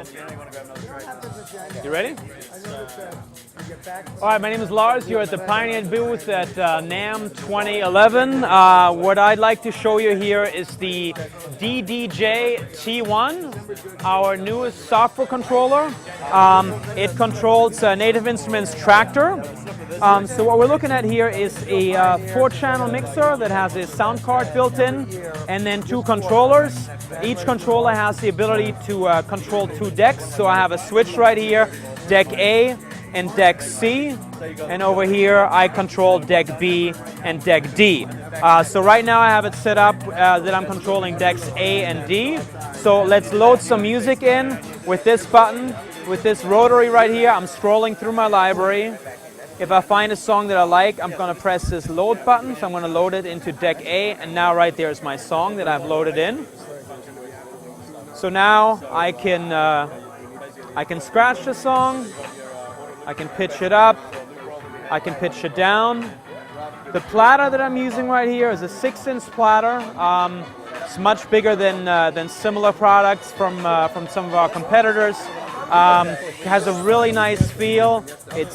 You ready? All right, my name is Lars. You're at the Pioneer booth at NAMM 2011. What I'd like to show you here is the DDJ-T1, our newest software controller. It controls Native Instruments Traktor. So what we're looking at here is a 4-channel mixer that has a sound card built in, and then 2 controllers. Each controller has the ability to control 2 decks. So I have a switch right here, deck A and deck C, and over here I control deck B and deck D. So right now I have it set up that I'm controlling decks A and D. So let's load some music in with this button, with this rotary right here. I'm scrolling through my library. If I find a song that I like, I'm going to press this load button. So I'm going to load it into deck A, and now right there is my song that I've loaded in. So now I can scratch the song, I can pitch it up, I can pitch it down. The platter that I'm using right here is a 6-inch platter. It's much bigger than similar products from some of our competitors. It has a really nice feel. It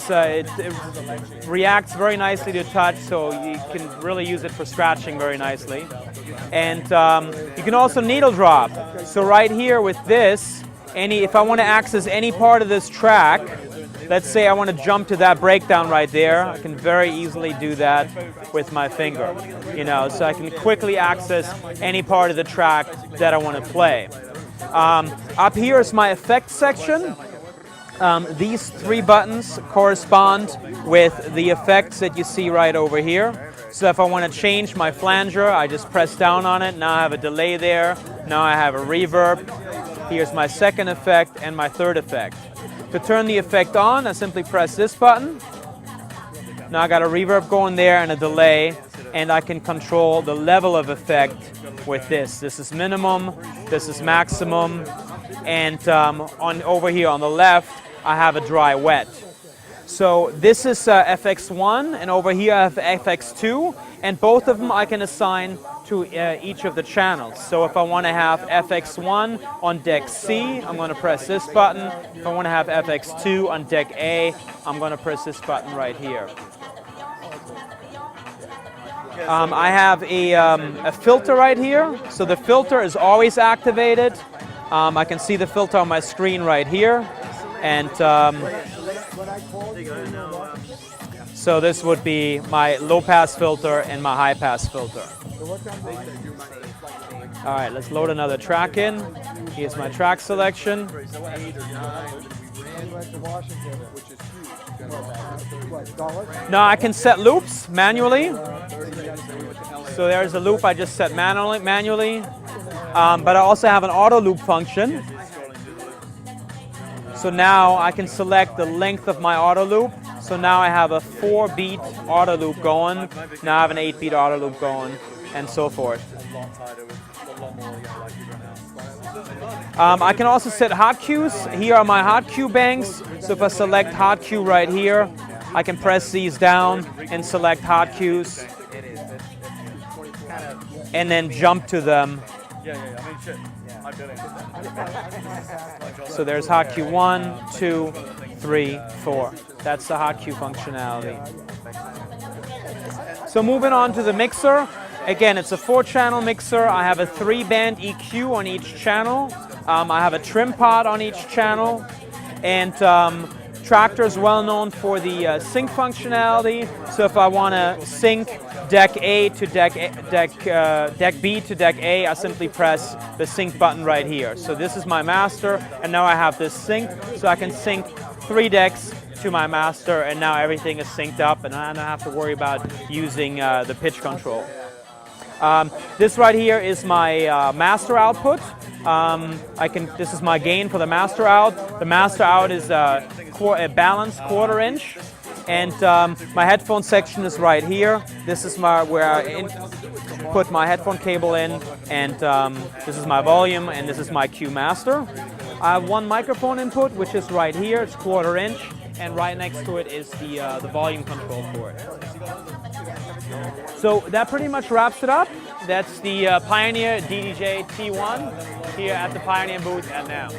reacts very nicely to touch, so you can really use it for scratching very nicely. And you can also needle drop. So right here with this, if I want to access any part of this track, let's say I want to jump to that breakdown right there, I can very easily do that with my finger. So I can quickly access any part of the track that I want to play. Up here is my effects section. These 3 buttons correspond with the effects that you see right over here. So if I want to change my flanger, I just press down on it. Now I have a delay there. Now I have a reverb. Here's my second effect and my third effect. To turn the effect on, I simply press this button. Now I got a reverb going there and a delay, and I can control the level of effect with this. This is minimum, this is maximum, and over here on the left, I have a dry wet. So this is FX1, and over here I have FX2, and both of them I can assign to each of the channels. So if I want to have FX1 on deck C, I'm going to press this button. If I want to have FX2 on deck A, I'm going to press this button right here. I have a filter right here. So the filter is always activated. I can see the filter on my screen right here. And so this would be my low-pass filter and my high-pass filter. All right, let's load another track in. Here's my track selection. Now I can set loops manually. So there's a loop I just set manually. But I also have an auto loop function. So now I can select the length of my auto loop. So now I have a 4-beat auto loop going. Now I have an 8-beat auto loop going, and so forth. I can also set hot cues. Here are my hot cue banks. So if I select hot cue right here, I can press these down and select hot cues, and then jump to them. So there's hot cue 1, 2, 3, 4. That's the hot cue functionality. So moving on to the mixer. Again, it's a 4-channel mixer. I have a 3-band EQ on each channel. I have a trim pot on each channel. And Traktor is well known for the sync functionality. So if I want to sync deck A to deck B to deck A, I simply press the sync button right here. So this is my master, and now I have this sync, so I can sync 3 decks to my master, and now everything is synced up, and I don't have to worry about using the pitch control. This right here is my master output. This is my gain for the master out. The master out is a balanced 1/4 inch. And my headphone section is right here. This is where I put my headphone cable in, and this is my volume, and this is my cue master. I have 1 microphone input, which is right here. It's 1/4 inch, and right next to it is the volume control port. So that pretty much wraps it up. That's the Pioneer DDJ-T1 here at the Pioneer booth at NAMM.